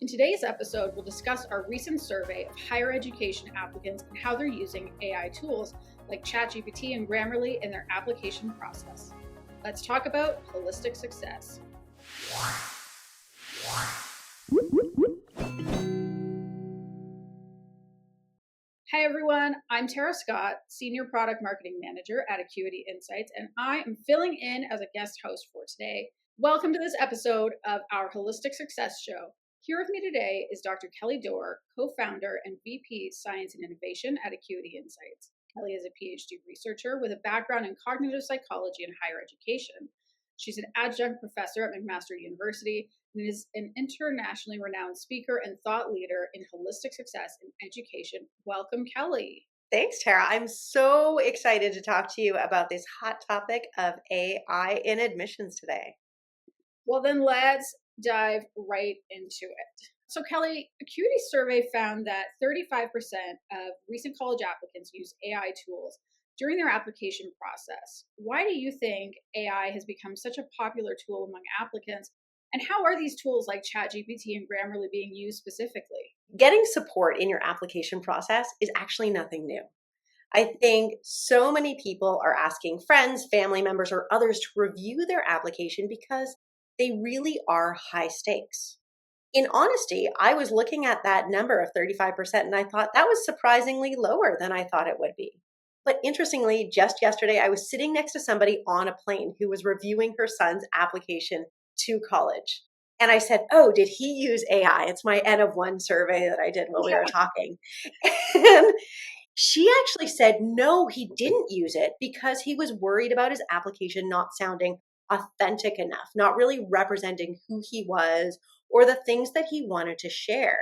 In today's episode, we'll discuss our recent survey of higher education applicants and how they're using AI tools like ChatGPT and Grammarly in their application process. Let's talk about holistic success. Hi everyone, I'm Tara Scott, Senior Product Marketing Manager at Acuity Insights, and I am filling in as a guest host for today. Welcome to this episode of our Holistic Success Show. Here with me today is Dr. Kelly Dore, co-founder and VP Science and Innovation at Acuity Insights. Kelly is a PhD researcher with a background in cognitive psychology and higher education. She's an adjunct professor at McMaster University and is an internationally renowned speaker and thought leader in holistic success in education. Welcome, Kelly. Thanks, Tara. I'm so excited to talk to you about this hot topic of AI in admissions today. Well, then let's dive right into it. So, Kelly, Acuity's survey found that 35% of recent college applicants use AI tools during their application process. Why do you think AI has become such a popular tool among applicants? And how are these tools like ChatGPT and Grammarly being used specifically? Getting support in your application process is actually nothing new. I think so many people are asking friends, family members, or others to review their application because they really are high stakes. In honesty, I was looking at that number of 35% and I thought that was surprisingly lower than I thought it would be. But interestingly, just yesterday, I was sitting next to somebody on a plane who was reviewing her son's application to college. And I said, "Oh, did he use AI?" It's my N of 1 survey that I did while we were talking. And she actually said, no, he didn't use it because he was worried about his application not sounding authentic enough, not really representing who he was or the things that he wanted to share.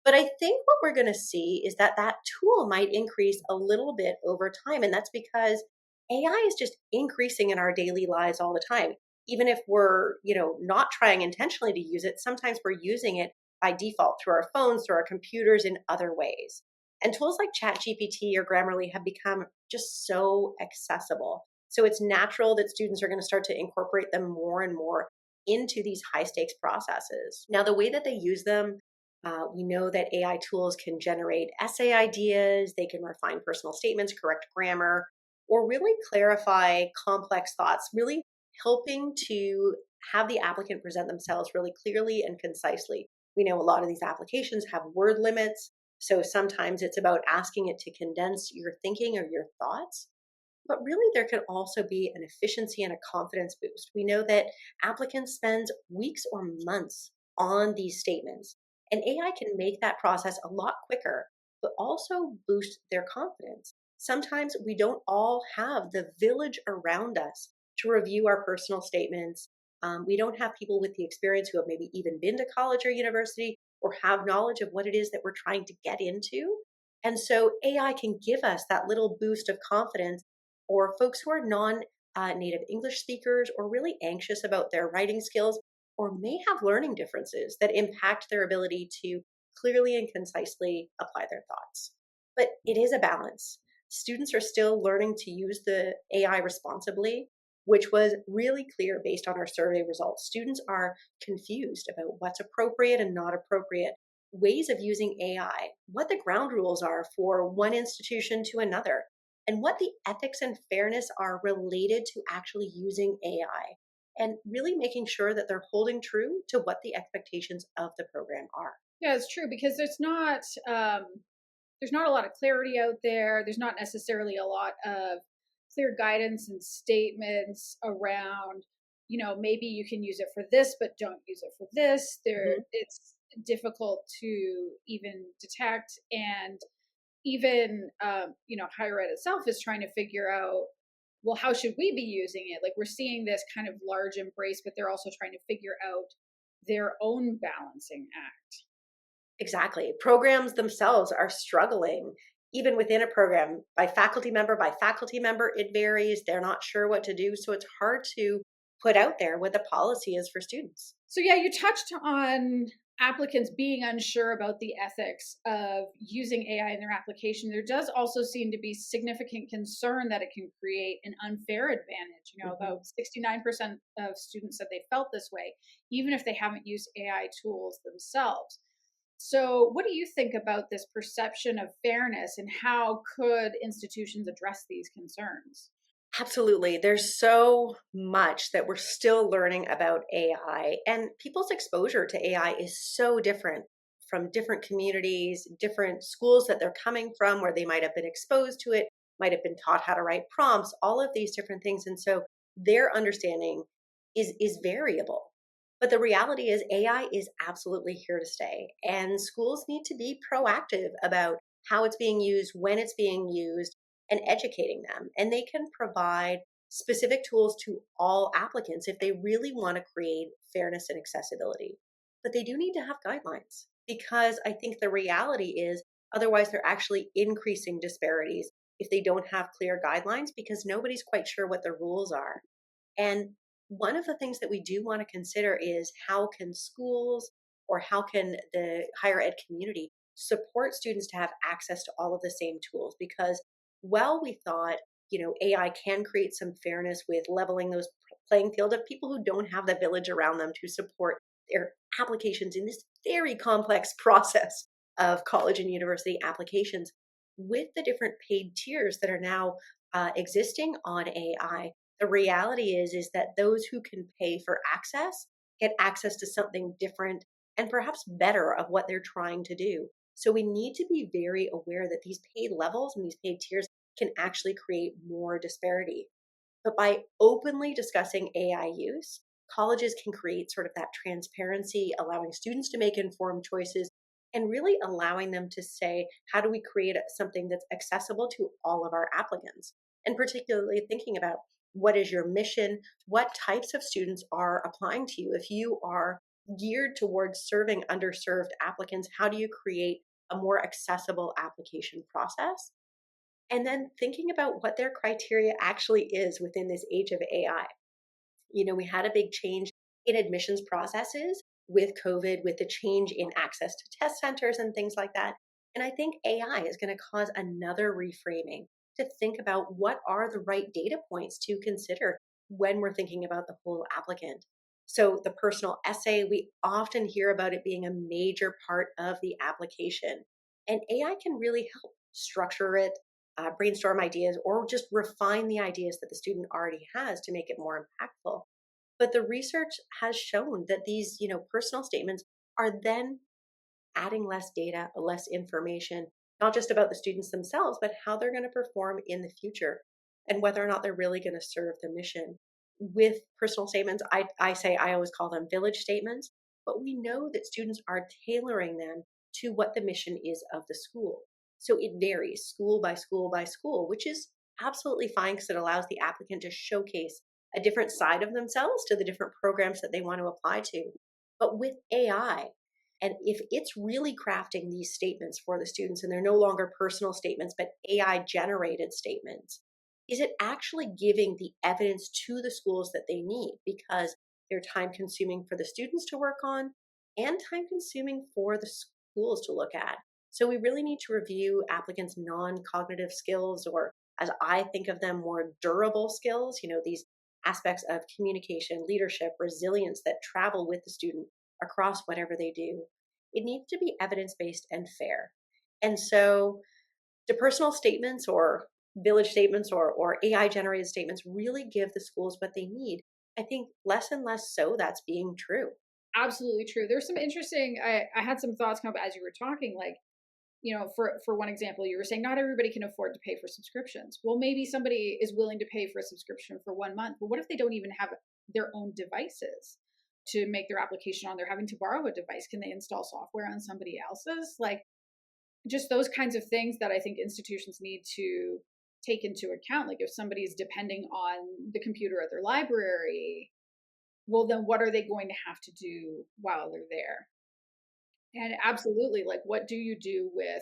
But I think what we're going to see is that that tool might increase a little bit over time. And that's because AI is just increasing in our daily lives all the time. Even if we're, not trying intentionally to use it, sometimes we're using it by default through our phones, through our computers in other ways. And tools like ChatGPT or Grammarly have become just so accessible. So it's natural that students are going to start to incorporate them more and more into these high stakes processes. Now, the way that they use them, we know that AI tools can generate essay ideas, they can refine personal statements, correct grammar, or really clarify complex thoughts, really helping to have the applicant present themselves really clearly and concisely. We know a lot of these applications have word limits, so sometimes it's about asking it to condense your thinking or your thoughts. But really, there can also be an efficiency and a confidence boost. We know that applicants spend weeks or months on these statements, and AI can make that process a lot quicker, but also boost their confidence. Sometimes we don't all have the village around us to review our personal statements. We don't have people with the experience who have maybe even been to college or university or have knowledge of what it is that we're trying to get into. And so AI can give us that little boost of confidence, or folks who are non-native English speakers or really anxious about their writing skills or may have learning differences that impact their ability to clearly and concisely apply their thoughts. But it is a balance. Students are still learning to use the AI responsibly, which was really clear based on our survey results. Students are confused about what's appropriate and not appropriate, ways of using AI, what the ground rules are for one institution to another, and what the ethics and fairness are related to actually using AI, and really making sure that they're holding true to what the expectations of the program are. Yeah, it's true because there's not a lot of clarity out there. There's not necessarily a lot of clear guidance and statements around, maybe you can use it for this, but don't use it for this. It's difficult to even detect, and even higher ed itself is trying to figure out, well, how should we be using it? Like, we're seeing this kind of large embrace, but they're also trying to figure out their own balancing act. Exactly. Programs themselves are struggling. Even within a program, by faculty member, it varies. They're not sure what to do. So it's hard to put out there what the policy is for students. So yeah, you touched on applicants being unsure about the ethics of using AI in their application. There does also seem to be significant concern that it can create an unfair advantage. About 69% of students said they felt this way, even if they haven't used AI tools themselves. So, what do you think about this perception of fairness and how could institutions address these concerns? Absolutely. There's so much that we're still learning about AI, and people's exposure to AI is so different from different communities, different schools that they're coming from, where they might have been exposed to it, might have been taught how to write prompts, all of these different things. And so their understanding is variable. But the reality is AI is absolutely here to stay, and schools need to be proactive about how it's being used, when it's being used, and educating them. And they can provide specific tools to all applicants if they really want to create fairness and accessibility. But they do need to have guidelines, because I think the reality is otherwise they're actually increasing disparities if they don't have clear guidelines, because nobody's quite sure what the rules are. And one of the things that we do want to consider is how can schools or how can the higher ed community support students to have access to all of the same tools? Because while we thought, AI can create some fairness with leveling those playing field of people who don't have the village around them to support their applications in this very complex process of college and university applications, with the different paid tiers that are now existing on AI, the reality is that those who can pay for access get access to something different and perhaps better of what they're trying to do. So we need to be very aware that these paid levels and these paid tiers can actually create more disparity. But by openly discussing AI use, colleges can create sort of that transparency, allowing students to make informed choices and really allowing them to say, how do we create something that's accessible to all of our applicants? And particularly thinking about what is your mission? What types of students are applying to you? If you are geared towards serving underserved applicants, how do you create a more accessible application process? And then thinking about what their criteria actually is within this age of AI. We had a big change in admissions processes with COVID, with the change in access to test centers and things like that. And I think AI is going to cause another reframing to think about what are the right data points to consider when we're thinking about the whole applicant. So, the personal essay, we often hear about it being a major part of the application. And AI can really help structure it, brainstorm ideas, or just refine the ideas that the student already has to make it more impactful. But the research has shown that these, personal statements are then adding less data, less information, not just about the students themselves, but how they're going to perform in the future and whether or not they're really going to serve the mission. With personal statements, I always call them village statements, but we know that students are tailoring them to what the mission is of the school. So it varies school by school by school, which is absolutely fine because it allows the applicant to showcase a different side of themselves to the different programs that they want to apply to. But with AI, and if it's really crafting these statements for the students and they're no longer personal statements, but AI generated statements, is it actually giving the evidence to the schools that they need? Because they're time consuming for the students to work on and time consuming for the schools to look at. So we really need to review applicants' non cognitive skills, or as I think of them, more durable skills, these aspects of communication, leadership, resilience that travel with the student across whatever they do. It needs to be evidence based and fair. And so, do personal statements or village statements or AI generated statements really give the schools what they need? I think less and less so that's being true. Absolutely true. There's some interesting, I had some thoughts come up as you were talking, like, for one example, you were saying not everybody can afford to pay for subscriptions. Well, maybe somebody is willing to pay for a subscription for 1 month, but what if they don't even have their own devices to make their application on? They're having to borrow a device. Can they install software on somebody else's? Like, just those kinds of things that I think institutions need to take into account. Like, if somebody is depending on the computer at their library, well, then what are they going to have to do while they're there? And absolutely, like, what do you do with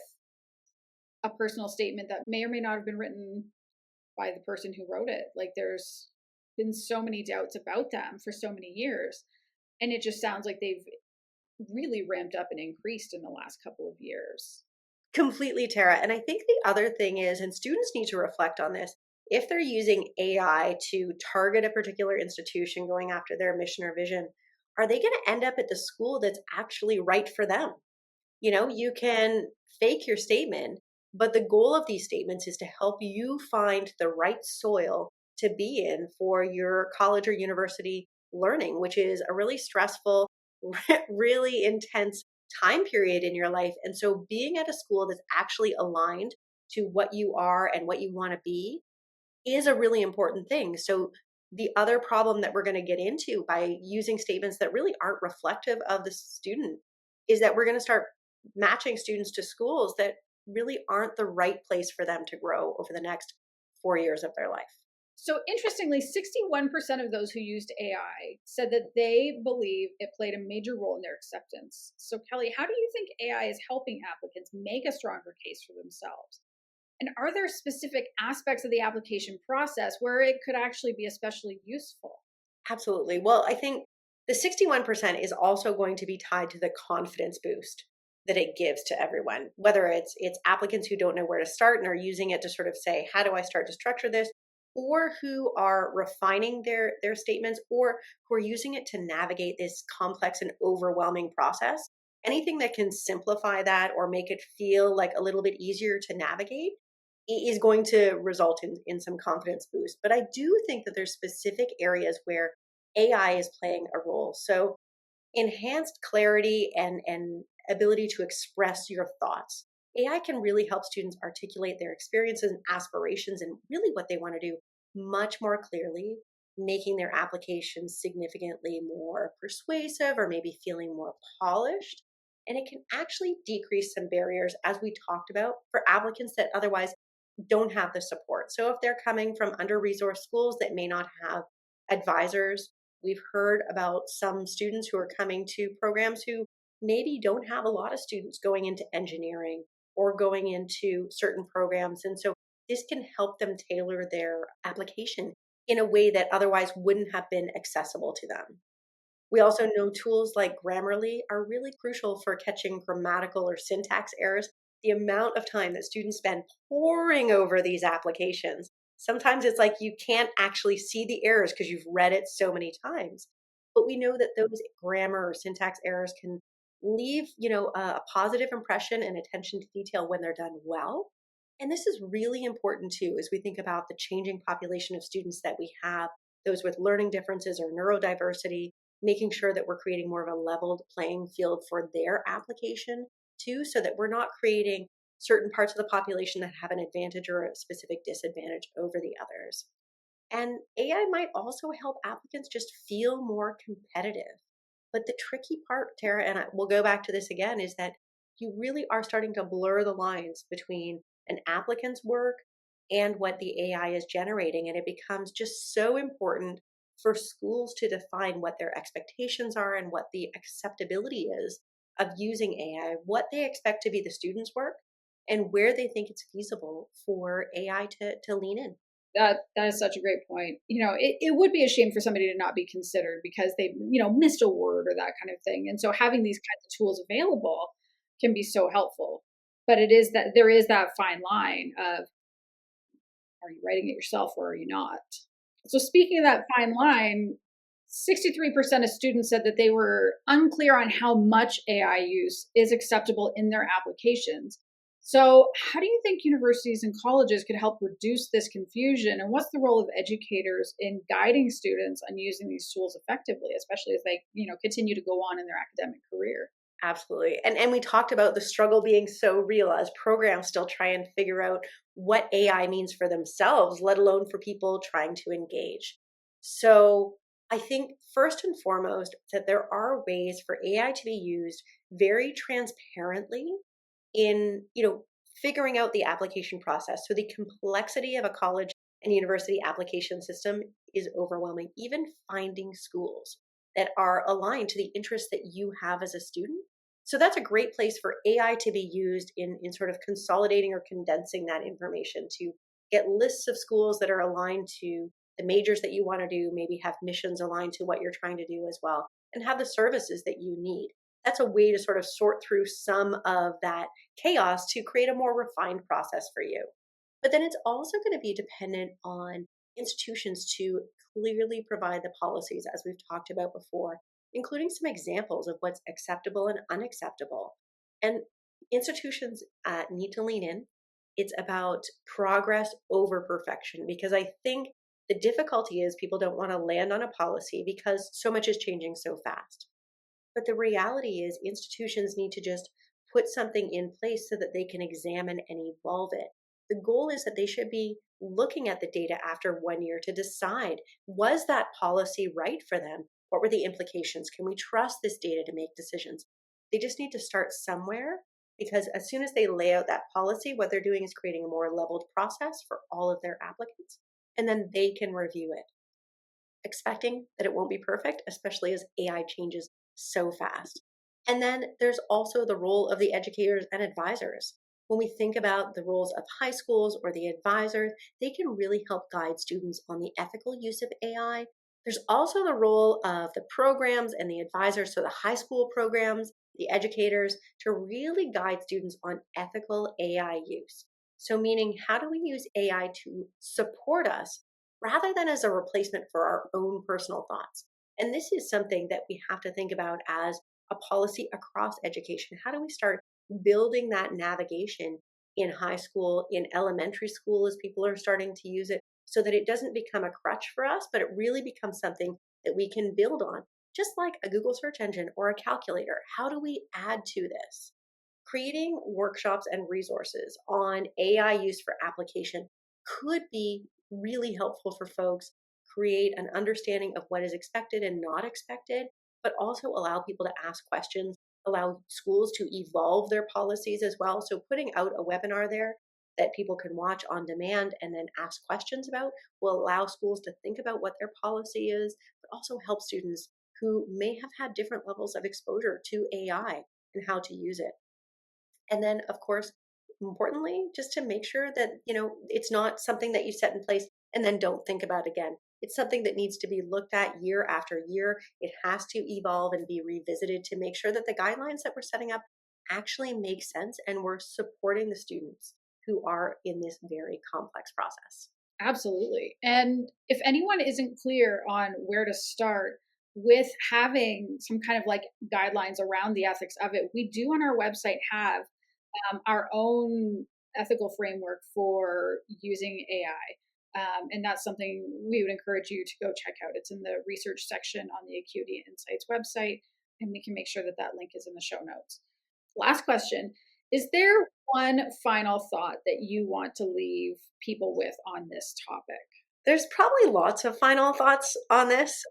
a personal statement that may or may not have been written by the person who wrote it? Like, there's been so many doubts about them for so many years. And it just sounds like they've really ramped up and increased in the last couple of years. Completely, Tara. And I think the other thing is, and students need to reflect on this, if they're using AI to target a particular institution going after their mission or vision, are they going to end up at the school that's actually right for them? You can fake your statement, but the goal of these statements is to help you find the right soil to be in for your college or university learning, which is a really stressful, really intense time period in your life. And so being at a school that's actually aligned to what you are and what you want to be is a really important thing. So the other problem that we're going to get into by using statements that really aren't reflective of the student is that we're going to start matching students to schools that really aren't the right place for them to grow over the next 4 years of their life. So interestingly, 61% of those who used AI said that they believe it played a major role in their acceptance. So, Kelly, how do you think AI is helping applicants make a stronger case for themselves? And are there specific aspects of the application process where it could actually be especially useful? Absolutely. Well, I think the 61% is also going to be tied to the confidence boost that it gives to everyone, whether it's applicants who don't know where to start and are using it to sort of say, how do I start to structure this? Or who are refining their statements, or who are using it to navigate this complex and overwhelming process. Anything that can simplify that or make it feel like a little bit easier to navigate is going to result in some confidence boost. But I do think that there's specific areas where AI is playing a role. So enhanced clarity and ability to express your thoughts. AI can really help students articulate their experiences and aspirations and really what they want to do much more clearly, making their applications significantly more persuasive or maybe feeling more polished. And it can actually decrease some barriers, as we talked about, for applicants that otherwise don't have the support. So if they're coming from under-resourced schools that may not have advisors, we've heard about some students who are coming to programs who maybe don't have a lot of students going into engineering or going into certain programs. And so this can help them tailor their application in a way that otherwise wouldn't have been accessible to them. We also know tools like Grammarly are really crucial for catching grammatical or syntax errors. The amount of time that students spend poring over these applications, sometimes it's like you can't actually see the errors because you've read it so many times. But we know that those grammar or syntax errors can leave, a positive impression and attention to detail when they're done well. And this is really important too as we think about the changing population of students that we have, those with learning differences or neurodiversity, making sure that we're creating more of a leveled playing field for their application too, so that we're not creating certain parts of the population that have an advantage or a specific disadvantage over the others. And AI might also help applicants just feel more competitive. But the tricky part, Tara, and we'll go back to this again, is that you really are starting to blur the lines between an applicant's work and what the AI is generating. And it becomes just so important for schools to define what their expectations are and what the acceptability is of using AI, what they expect to be the students' work, and where they think it's feasible for AI to lean in. That is such a great point. It would be a shame for somebody to not be considered because they, missed a word or that kind of thing. And so having these kinds of tools available can be so helpful. But it is that there is that fine line of, are you writing it yourself or are you not? So speaking of that fine line, 63% of students said that they were unclear on how much AI use is acceptable in their applications. So, how do you think universities and colleges could help reduce this confusion? And what's the role of educators in guiding students on using these tools effectively, especially as they, continue to go on in their academic career? Absolutely. And we talked about the struggle being so real as programs still try and figure out what AI means for themselves, let alone for people trying to engage. So I think first and foremost that there are ways for AI to be used very transparently in, figuring out the application process. So the complexity of a college and university application system is overwhelming. Even finding schools that are aligned to the interests that you have as a student. So that's a great place for AI to be used in sort of consolidating or condensing that information to get lists of schools that are aligned to the majors that you want to do, maybe have missions aligned to what you're trying to do as well, and have the services that you need. That's a way to sort of sort through some of that chaos to create a more refined process for you. But then it's also going to be dependent on institutions to clearly provide the policies, as we've talked about before, including some examples of what's acceptable and unacceptable. And institutions need to lean in. It's about progress over perfection, because I think the difficulty is people don't want to land on a policy because so much is changing so fast. But the reality is institutions need to just put something in place so that they can examine and evolve it. The goal is that they should be looking at the data after 1 year to decide, was that policy right for them? What were the implications? Can we trust this data to make decisions? They just need to start somewhere, because as soon as they lay out that policy, what they're doing is creating a more leveled process for all of their applicants, and then they can review it, expecting that it won't be perfect, especially as AI changes so fast. And then there's also the role of the educators and advisors. When we think about the roles of high schools or the advisors, they can really help guide students on the ethical use of AI. There's also the role of the programs and the advisors, so the high school programs, the educators, to really guide students on ethical AI use. So, meaning, how do we use AI to support us rather than as a replacement for our own personal thoughts? And this is something that we have to think about as a policy across education. How do we start building that navigation in high school, in elementary school, as people are starting to use it, so that it doesn't become a crutch for us, but it really becomes something that we can build on, just like a Google search engine or a calculator? How do we add to this? Creating workshops and resources on AI use for application could be really helpful for folks, create an understanding of what is expected and not expected, but also allow people to ask questions, allow schools to evolve their policies as well. So putting out a webinar there that people can watch on demand and then ask questions about will allow schools to think about what their policy is, but also help students who may have had different levels of exposure to AI and how to use it. And then, of course, importantly, just to make sure that, it's not something that you set in place and then don't think about again. It's something that needs to be looked at year after year. It has to evolve and be revisited to make sure that the guidelines that we're setting up actually make sense and we're supporting the students who are in this very complex process. Absolutely. And if anyone isn't clear on where to start with having some kind of like guidelines around the ethics of it, we do on our website have our own ethical framework for using AI. And that's something we would encourage you to go check out. It's in the research section on the Acuity Insights website, and we can make sure that that link is in the show notes. Last question. Is there one final thought that you want to leave people with on this topic? There's probably lots of final thoughts on this,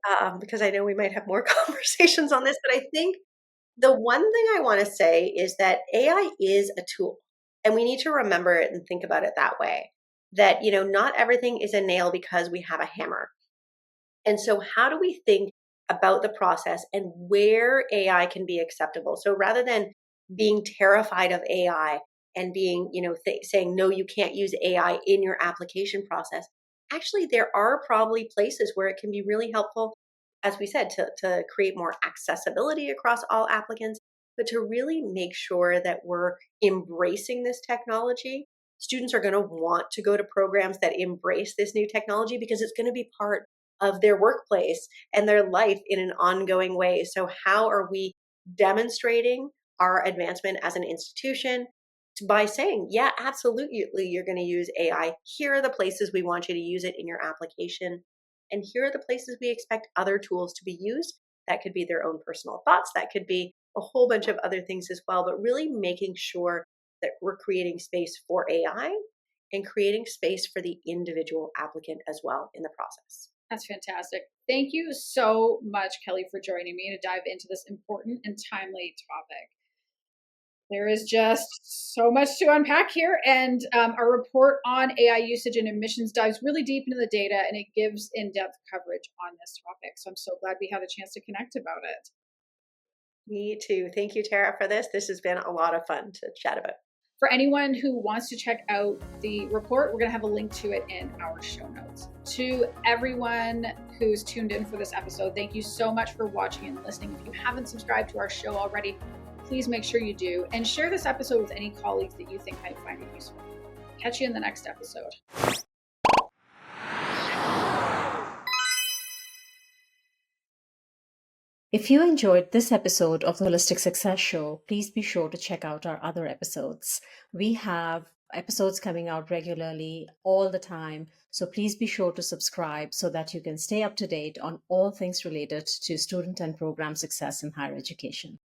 because I know we might have more conversations on this, but I think the one thing I want to say is that AI is a tool, and we need to remember it and think about it that way. That, not everything is a nail because we have a hammer. And so how do we think about the process and where AI can be acceptable? So rather than being terrified of AI and being, saying, no, you can't use AI in your application process, actually, there are probably places where it can be really helpful, as we said, to create more accessibility across all applicants, but to really make sure that we're embracing this technology. Students are going to want to go to programs that embrace this new technology because it's going to be part of their workplace and their life in an ongoing way. So how are we demonstrating our advancement as an institution? By saying, yeah, absolutely, you're going to use AI. Here are the places we want you to use it in your application. And here are the places we expect other tools to be used. That could be their own personal thoughts. That could be a whole bunch of other things as well, but really making sure that we're creating space for AI and creating space for the individual applicant as well in the process. That's fantastic. Thank you so much, Kelly, for joining me to dive into this important and timely topic. There is just so much to unpack here, and our report on AI usage and admissions dives really deep into the data, and it gives in-depth coverage on this topic. So I'm so glad we had a chance to connect about it. Me too. Thank you, Tara, for this. This has been a lot of fun to chat about. For anyone who wants to check out the report, we're going to have a link to it in our show notes. To everyone who's tuned in for this episode, thank you so much for watching and listening. If you haven't subscribed to our show already, please make sure you do, and share this episode with any colleagues that you think might find it useful. Catch you in the next episode. If you enjoyed this episode of the Holistic Success Show, please be sure to check out our other episodes. We have episodes coming out regularly all the time, so please be sure to subscribe so that you can stay up to date on all things related to student and program success in higher education.